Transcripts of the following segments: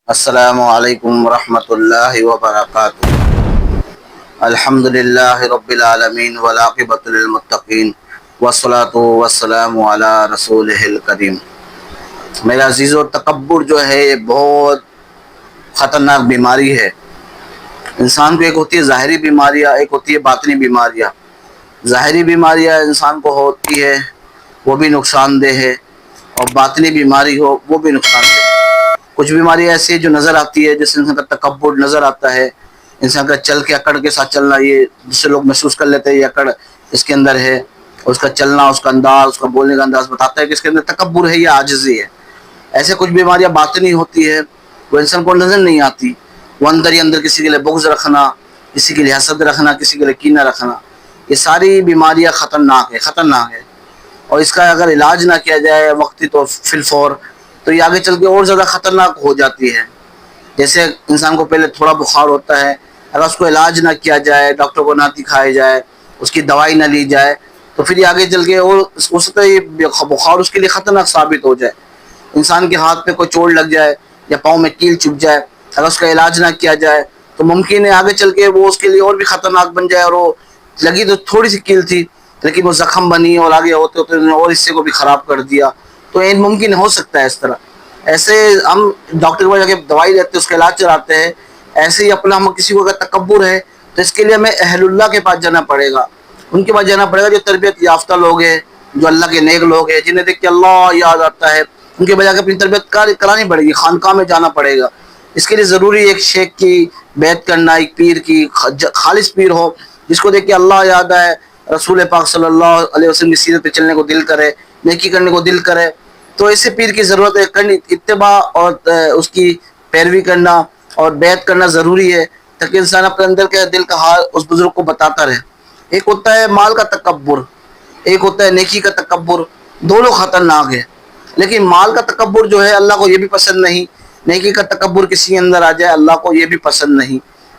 السلام علیکم ورحمۃ اللہ وبرکاتہ۔ الحمدللہ رب العالمین والعاقبۃ للمتقین والصلاۃ والسلام علی رسولہ الکریم۔ میرے عزیزو، تکبر جو ہے یہ بہت خطرناک بیماری ہے۔ انسان کو ایک ہوتی ہے ظاہری بیماریاں، ایک ہوتی ہے باطنی بیماریاں۔ ظاہری بیماریاں انسان کو ہوتی ہے وہ بھی نقصان دہ ہے، اور باطنی بیماری ہو وہ بھی نقصان دہ ہے۔ کچھ بیماری ایسی ہے جو نظر آتی ہے، جیسے انسان کا تکبر نظر آتا ہے، انسان کا چل کے اکڑ کے ساتھ چلنا، یہ جس سے لوگ محسوس کر لیتے ہیں یہ اکڑ اس کے اندر ہے، اس کا چلنا، اس کا انداز، اس کا بولنے کا انداز بتاتا ہے کہ اس کے اندر تکبر ہے یا عاجزی ہے۔ ایسے کچھ بیماریاں باطنی ہوتی ہے، وہ انسان کو نظر نہیں آتی، وہ اندر ہی اندر کسی کے لیے بغض رکھنا، کسی کے لیے حسد رکھنا، کسی کے لیے کینہ رکھنا، یہ ساری بیماریاں خطرناک ہے۔ اور اس کا اگر علاج نہ کیا جائے وقتی تو فی الفور، تو یہ آگے چل کے اور زیادہ خطرناک ہو جاتی ہے۔ جیسے انسان کو پہلے تھوڑا بخار ہوتا ہے، اگر اس کو علاج نہ کیا جائے، ڈاکٹر کو نہ دکھایا جائے، اس کی دوائی نہ لی جائے، تو پھر یہ آگے چل کے اور ہو سکتا ہے یہ بخار اس کے لیے خطرناک ثابت ہو جائے۔ انسان کے ہاتھ پہ کوئی چوٹ لگ جائے یا پاؤں میں کیل چبھ جائے، اگر اس کا علاج نہ کیا جائے تو ممکن ہے آگے چل کے وہ اس کے لیے اور بھی خطرناک بن جائے، اور وہ لگی تو تھوڑی سی کیل تھی لیکن وہ زخم بنی اور آگے ہوتے ہوتے اور حصے کو بھی خراب کر دیا، تو ممکن ہو سکتا ہے اس طرح۔ ایسے ہم ڈاکٹر کے پاس جا کے دوائی لیتے ہیں، اس کا علاج چلاتے ہیں۔ ایسے ہی اپنا ہم کسی کو اگر تکبر ہے تو اس کے لیے ہمیں اہل اللہ کے پاس جانا پڑے گا، ان کے پاس جانا پڑے گا جو تربیت یافتہ لوگ ہیں، جو اللہ کے نیک لوگ ہیں، جنہیں دیکھ کے اللہ یاد آتا ہے، ان کے بجا کے اپنی تربیت کرانی پڑے گی، خانقاہ میں جانا پڑے گا۔ اس کے لیے ضروری ہے ایک شیخ کی بیعت کرنا، ایک پیر کی، خالص پیر ہو جس کو دیکھ کے اللہ یاد آئے، رسول پاک صلی اللہ علیہ وسلم کی سیرت پہ چلنے کو دل کرے، نیکی کرنے کو دل کرے، تو ایسے پیر کی ضرورت ہے، اتباع اور اس کی پیروی کرنا اور بیعت کرنا ضروری ہے، تاکہ انسان اپنے اندر کے دل کا حال اس بزرگ کو بتاتا رہے۔ ایک ہوتا ہے مال کا تکبر، ایک ہوتا ہے نیکی کا تکبر، دونوں خطرناک ہے۔ لیکن مال کا تکبر جو ہے اللہ کو یہ بھی پسند نہیں، نیکی کا تکبر کسی کے اندر آ جائے اللہ کو یہ بھی پسند نہیں۔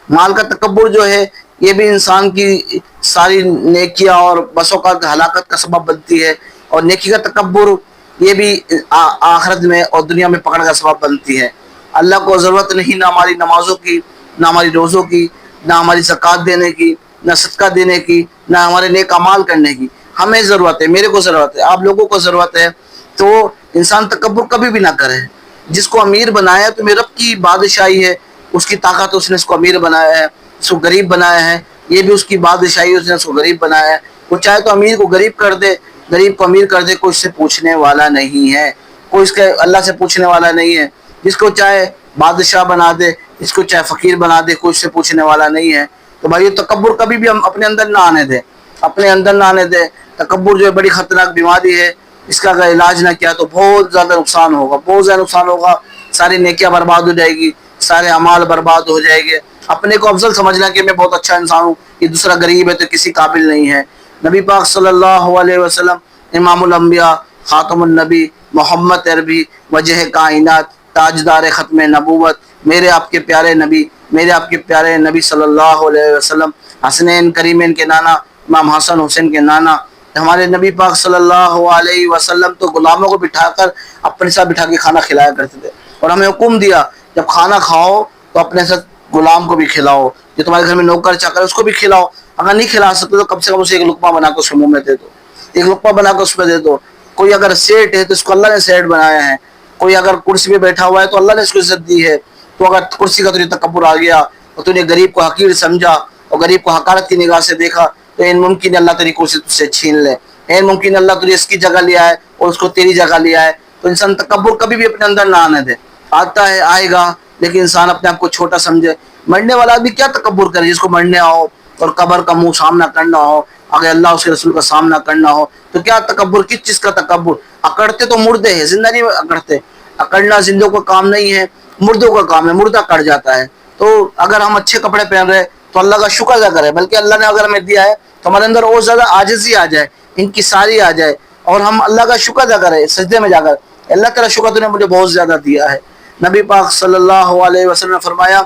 مال کا تکبر جو ہے یہ بھی انسان کی ساری نیکیاں اور بس اوقات ہلاکت کا سبب بنتی ہے، اور نیکی کا تکبر یہ بھی آخرت میں اور دنیا میں پکڑ کا سبب بنتی ہے۔ اللہ کو ضرورت نہیں نہ ہماری نمازوں کی، نہ ہماری روزوں کی، نہ ہماری زکوٰۃ دینے کی، نہ صدقہ دینے کی، نہ ہمارے نیک اعمال کرنے کی۔ ہمیں ضرورت ہے، میرے کو ضرورت ہے، آپ لوگوں کو ضرورت ہے، تو انسان تکبر کبھی بھی نہ کرے۔ جس کو امیر بنایا تو میرے رب کی بادشاہی ہے، اس کی طاقت، اس نے اس کو امیر بنایا ہے، اس کو غریب بنایا ہے، یہ بھی اس کی بادشاہی، اس نے اس کو غریب بنایا ہے۔ وہ چاہے تو امیر کو غریب کر دے، غریب کو امیر کر دے، کوئی اس سے پوچھنے والا نہیں ہے، کوئی اس کے اللہ سے پوچھنے والا نہیں ہے۔ جس کو چاہے بادشاہ بنا دے، جس کو چاہے فقیر بنا دے، کوئی اس سے پوچھنے والا نہیں ہے۔ تو بھائی تکبر کبھی بھی ہم اپنے اندر نہ آنے دیں، اپنے اندر نہ آنے دیں۔ تکبر جو ہے بڑی خطرناک بیماری ہے، اس کا اگر علاج نہ کیا تو بہت زیادہ نقصان ہوگا، بہت زیادہ نقصان ہوگا، ساری نیکیاں برباد ہو جائے گی، سارے اعمال برباد ہو جائے گے۔ اپنے کو افضل سمجھنا کہ میں بہت اچھا انسان ہوں، یہ دوسرا غریب ہے تو کسی قابل نہیں ہے۔ نبی پاک صلی اللہ علیہ وسلم امام الانبیاء، خاتم النبی، محمد عربی، وجہ کائنات، تاجدار ختم نبوت، میرے آپ کے پیارے نبی، میرے آپ کے پیارے نبی صلی اللہ علیہ وسلم، حسنین کریمین کے نانا، امام حسن حسین کے نانا، ہمارے نبی پاک صلی اللہ علیہ وسلم تو غلاموں کو بٹھا کر اپنے ساتھ بٹھا کے کھانا کھلایا کرتے تھے، اور ہمیں حکم دیا جب کھانا کھاؤ تو اپنے ساتھ غلام کو بھی کھلاؤ، جو تمہارے گھر میں نوکر چاکر اس کو بھی کھلاؤ، اگر نہیں کھلا سکتے تو کم سے کم اسے ایک لقمہ بنا کر اس کے منہ میں دے دو، ایک لقمہ بنا کر اس میں دے دو۔ کوئی اگر سیٹ ہے تو اس کو اللہ نے سیٹ بنایا ہے، کوئی اگر کرسی پہ بیٹھا ہوا ہے تو اللہ نے اس کو عزت دی ہے، تو اگر کرسی کا تجھے تکبر آ گیا اور تو نے غریب کو حقیر سمجھا اور غریب کو حقارت کی نگاہ سے دیکھا تو ممکن ہے اللہ تیری کرسی تجھ سے چھین لے، ممکن ہے اللہ تجھے اس کی جگہ لیا ہے اور اس کو تیری جگہ لیا ہے۔ تو انسان تکبر کبھی بھی اپنے اندر نہ آنے دے، آتا ہے آئے گا، لیکن انسان اپنے آپ کو چھوٹا سمجھے۔ مرنے والا آدمی کیا تکبر کرے، جس کو مرنے آؤ اور قبر کا منہ سامنا کرنا ہو، اگر اللہ اس کے رسول کا سامنا کرنا ہو تو کیا تکبر، کس چیز کا تکبر؟ اکڑتے تو مردے ہیں، زندہ نہیں اکڑتے، اکڑنا زندوں کا کام نہیں ہے، مردوں کا کام ہے، مردہ کٹ جاتا ہے۔ تو اگر ہم اچھے کپڑے پہن رہے تو اللہ کا شکر ادا کریں، بلکہ اللہ نے اگر ہمیں دیا ہے تو ہمارے اندر اور زیادہ عاجزی آ جائے، انکساری آ جائے، اور ہم اللہ کا شکر ادا کریں سجدے میں جا کر، اللہ تعالیٰ شکر تو نے مجھے بہت زیادہ دیا ہے۔ نبی پاک صلی اللہ علیہ وسلم نے فرمایا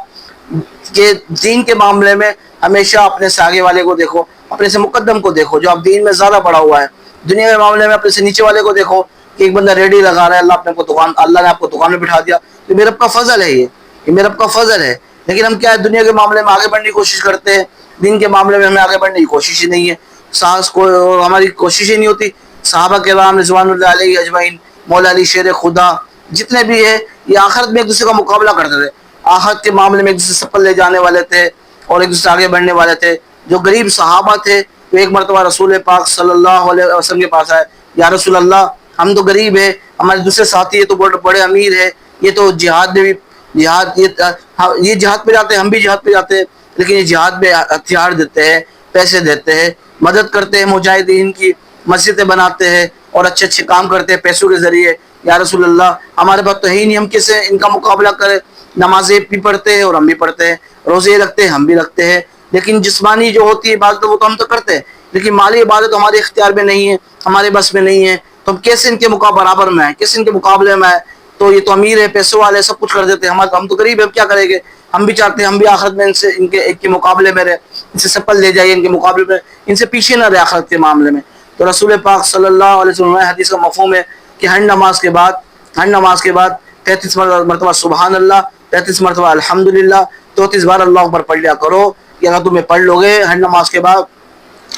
کہ دین کے معاملے میں ہمیشہ اپنے سے آگے والے کو دیکھو، اپنے سے مقدم کو دیکھو جو آپ دین میں زیادہ بڑا ہوا ہے۔ دنیا کے معاملے میں اپنے سے نیچے والے کو دیکھو کہ ایک بندہ ریڈی لگا رہا ہے، اللہ نے آپ کو دکان میں بٹھا دیا، تو میرے رب کا فضل ہے یہ، یہ میرے رب کا فضل ہے. لیکن ہم کیا ہے دنیا کے معاملے میں آگے بڑھنے کی کوشش کرتے ہیں, دین کے معاملے میں ہمیں آگے بڑھنے کی کوشش ہی نہیں ہے, سانس کو ہماری کوشش ہی نہیں ہوتی. صحابہ کرام رضوان اللہ علیہ اجمعین, مولا علی شیر خدا, جتنے بھی ہیں یہ آخرت میں ایک دوسرے کا مقابلہ کرتے تھے. آخرت کے معاملے میں ایک دوسرے سے سپل لے جانے والے تھے اور ایک دوسرے سے آگے بڑھنے والے تھے. جو غریب صحابہ تھے وہ ایک مرتبہ رسول پاک صلی اللہ علیہ وسلم کے پاس آئے, یا رسول اللہ ہم تو غریب ہیں, ہمارے دوسرے ساتھی یہ تو بڑے امیر ہے, یہ تو جہاد میں بھی یہ جہاد پہ جاتے ہیں, ہم بھی جہاد پہ جاتے ہیں, لیکن یہ جہاد میں ہتھیار دیتے ہیں, پیسے دیتے ہیں, مدد کرتے ہیں مجاہدین کی, مسجدیں بناتے ہیں اور اچھے اچھے کام کرتے ہیں پیسوں کے ذریعے. یا رسول اللہ ہمارے پاس تو ہے ہی نہیں, ہم کیسے ان کا مقابلہ کریں؟ نمازیں بھی پڑھتے ہیں اور ہم بھی پڑھتے ہیں, روزے رکھتے ہیں ہم بھی رکھتے ہیں, لیکن جسمانی جو ہوتی ہے عبادت وہ تو ہم تو کرتے ہیں, لیکن مالی عبادت ہمارے اختیار میں نہیں ہے, ہمارے بس میں نہیں ہے, تو ہم کیسے ان کے برابر میں ہیں, کیسے ان کے مقابلے میں ہیں؟ تو یہ تو امیر ہے, پیسوں والے, سب کچھ کر دیتے ہیں, ہم تو غریب ہیں, ہم کیا کریں گے؟ ہم بھی چاہتے ہیں ہم بھی آخرت میں ان کے مقابلے میں رہے, ان سے سپل لے جائیے, ان کے مقابلے میں ان سے پیچھے نہ رہے آخرت کے معاملے میں. تو رسول پاک صلی اللہ علیہ وسلم حدیث کا مفہوم ہے کہ ہر نماز کے بعد 33 مرتبہ سبحان اللہ, 33 مرتبہ الحمدللہ, 34 بار اللہ اکبر پڑھ لیا کرو. کہ اگر تمہیں پڑھ لو گے ہر نماز کے بعد,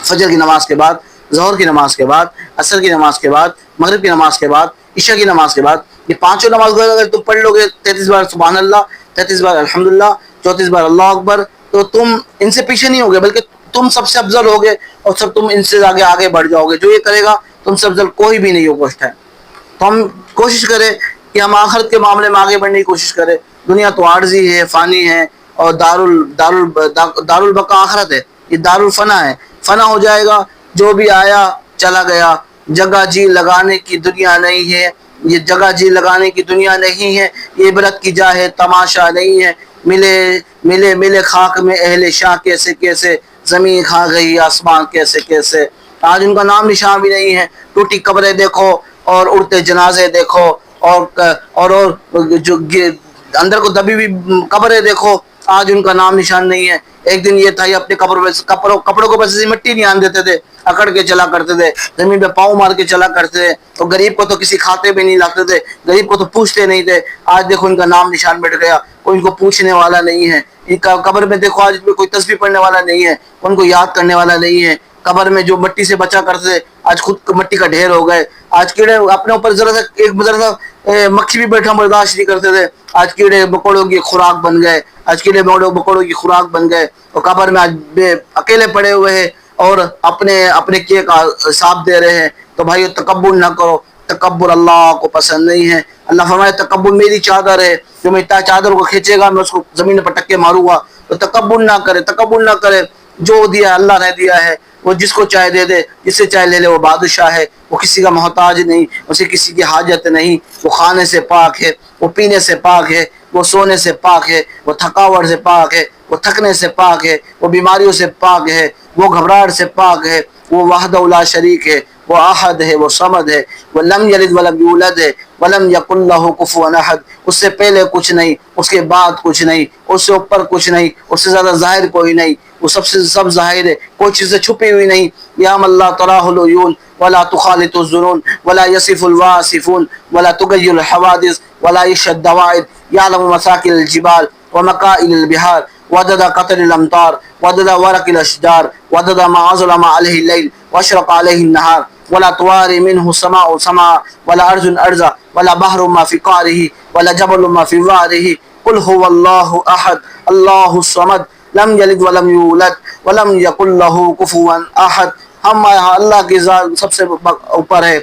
فجر کی نماز کے بعد, ظہر کی نماز کے بعد, عصر کی نماز کے بعد, مغرب کی نماز کے بعد, عشاء کی نماز کے بعد, یہ پانچوں نماز اگر تم پڑھ لو گے 33 بار سبحان اللہ, 33 بار الحمدللہ, 34 بار اللہ اکبر, تو تم ان سے پیچھے نہیں ہوگے بلکہ تم سب سے افضل ہوگے, اور سب تم ان سے آگے بڑھ جاؤ گے. جو یہ کرے گا تم سے افضل کوئی بھی نہیں ہوگا اس ٹائم. تو ہم کوشش کریں کہ ہم آخرت کے معاملے میں آگے بڑھنے کی کوشش کریں. دنیا تو عارضی ہے, فانی ہے, اور دار البقا آخرت ہے, یہ دار الفنا ہے, فنا ہو جائے گا. جو بھی آیا چلا گیا, جگہ جی لگانے کی دنیا نہیں ہے, یہ جگہ جی لگانے کی دنیا نہیں ہے, یہ عبرت کی جا ہے تماشا نہیں ہے. ملے خاک میں اہل شاہ کیسے کیسے, زمین کھا گئی آسمان کیسے کیسے. آج ان کا نام نشان بھی نہیں ہے. ٹوٹی قبریں دیکھو اور اڑتے جنازے دیکھو, اور جو اندر کو دبی ہوئی قبریں دیکھو, آج ان کا نام نشان نہیں ہے. ایک دن یہ تھا یہ اپنے کپڑوں کو بس مٹی نہیں آن دیتے تھے, اکڑ کے چلا کرتے تھے, زمین پہ پاؤں مار کے چلا کرتے تھے, تو غریب کو تو کسی کھاتے بھی نہیں لاتے تھے, غریب کو تو پوچھتے نہیں تھے. آج دیکھو ان کا نام نشان مٹ گیا, کوئی ان کو پوچھنے والا نہیں ہے. ان کا قبر میں دیکھو آج کوئی تسبیح پڑھنے والا نہیں ہے, ان کو یاد کرنے والا نہیں ہے. قبر میں جو مٹی سے بچا کرتے تھے آج خود مٹی کا ڈھیر ہو گئے. آج کیڑے اپنے اوپر ذرا سا مکھی بھی بیٹھا برداشت نہیں کرتے تھے, آج کیڑے مکوڑوں کی خوراک بن گئے, آج کیڑے مکوڑوں کی خوراک بن گئے. اور قبر میں آج اکیلے پڑے ہوئے ہیں اور اپنے کیے کا حساب دے رہے ہیں. تو بھائی تکبر نہ کرو, تکبر اللہ کو پسند نہیں ہے. اللہ فرمائے تکبر میری چادر ہے, جو میں چادر کو کھینچے گا میں اس کو زمین پر پٹک کے ماروں گا. تو تکبر نہ کرے. جو دیا اللہ نے دیا ہے وہ جس کو چاہے دے دے, جس سے چاہے لے لے, وہ بادشاہ ہے, وہ کسی کا محتاج نہیں, اسے کسی کی حاجت نہیں. وہ کھانے سے پاک ہے, وہ پینے سے پاک ہے, وہ سونے سے پاک ہے, وہ تھکاوٹ سے پاک ہے, وہ تھکنے سے پاک ہے, وہ بیماریوں سے پاک ہے, وہ گھبراہٹ سے پاک ہے, وہ وحدہ لا شریک ہے, وہ احد ہے, وہ صمد ہے, وہ لم یلد ولم یولد ہے, ولم یکن لہ کفوا احد. اس سے پہلے کچھ نہیں, اس کے بعد کچھ نہیں, اس سے اوپر کچھ نہیں, اس سے زیادہ ظاہر کوئی نہیں, وہ سب ظاہر ہے, کوئی چیز چھپی ہوئی نہیں. یا من لا تراہ العیون ولا تخالط الظنون ولا يصف الواصفون ولا تغیر الحوادث ولا يشهد الدوائر يعلم مساكن الجبال ومكائن البحار وعدد قطر الامطار وعدد ورق الاشجار وعدد ما اظلم عليه الليل واشرق عليه النهار ولا تواري منه سماء سماء ولا ارض ارضا ولا بحر ما في قعره ولا جبل ما في وعره. قل هو الله احد الله الصمد لم یلد ولم یولد ولم یکن لہ کفوا احد. ہم اللہ کی ذات سب سے اوپر ہے,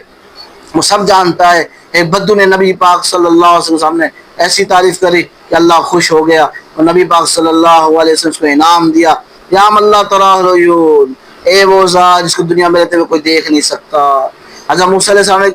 وہ سب جانتا ہے. ایک بدو نے نبی پاک صلی اللہ علیہ وسلم نے ایسی تعریف کری کہ اللہ خوش ہو گیا, اور نبی پاک صلی اللہ علیہ وسلم کو انعام دیا. یا من لا تراہ العیون, اے وہ ذات جس کو دنیا میں رہتے ہوئے کوئی دیکھ نہیں سکتا. حضرت موسیٰ علیہ السلام نے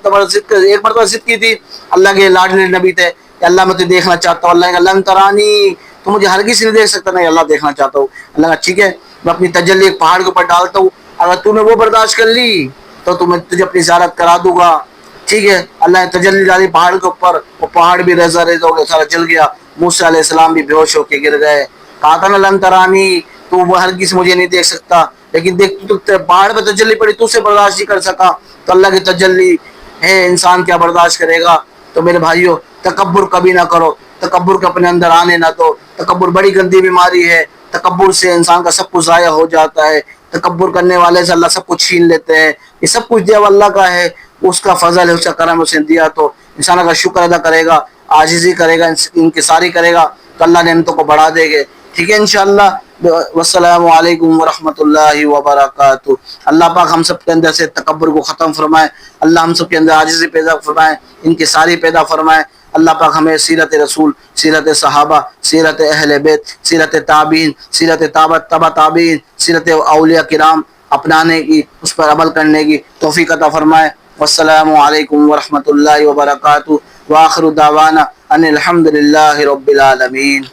ایک مرتبہ ضد کی تھی, اللہ کے لاڈلے نبی تھے, کہ اللہ میں تجھے دیکھنا چاہتا ہوں. اللہ نے کہا لن ترانی, تو مجھے ہرگز نہیں دیکھ سکتا. نہیں, اللہ دیکھنا چاہتا ہوں. اللہ کہا ٹھیک ہے, میں اپنی تجلی ایک پہاڑ کے اوپر ڈالتا ہوں, اگر تو نے وہ برداشت کر لی تو میں تجھے اپنی زیارت کرا دوں گا. ٹھیک ہے, اللہ نے تجلی ڈالی پہاڑ کے اوپر, وہ پہاڑ بھی ریزہ ہو گیا, سارا جل گیا. موسیٰ علیہ السلام بھی بے ہوش ہو کے گر گئے. کہا تھا نا لن ترانی, تو وہ ہرگز مجھے نہیں دیکھ سکتا, لیکن دیکھ تو پہاڑ پہ تجلی پڑی, تو سے برداشت نہیں کر سکا. تو اللہ کی تجلی ہے, انسان کیا برداشت کرے گا. تو میرے بھائیو تکبر کبھی نہ کرو, تکبر کے اپنے اندر آنے نہ دو. تکبر بڑی گندی بیماری ہے. تکبر سے انسان کا سب کچھ ضائع ہو جاتا ہے. تکبر کرنے والے سے اللہ سب کچھ چھین لیتے ہیں. یہ سب کچھ دیا اللہ کا ہے, اس کا فضل ہے, اس کا کرم اسے دیا. تو انسان اگر شکر ادا کرے گا, عاجزی کرے گا, انکساری کرے گا, تو اللہ نعمتوں کو بڑھا دے گے. ٹھیک ہے انشاءاللہ. والسلام علیکم ورحمۃ اللہ وبرکاتہ. اللہ پاک ہم سب کے اندر سے تکبر کو ختم فرمائے. اللہ ہم سب کے اندر عاجزی پیدا فرمائے, انکساری پیدا فرمائے. اللہ پاک ہمیں سیرت رسول, سیرت صحابہ, سیرت اہل بیت, سیرت تابعین, سیرت تبع تابعین, سیرت اولیاء کرام اپنانے کی, اس پر عمل کرنے کی توفیق عطا فرمائے. والسلام علیکم ورحمۃ اللہ وبرکاتہ. وآخر دعوانا ان الحمد للہ رب العالمین.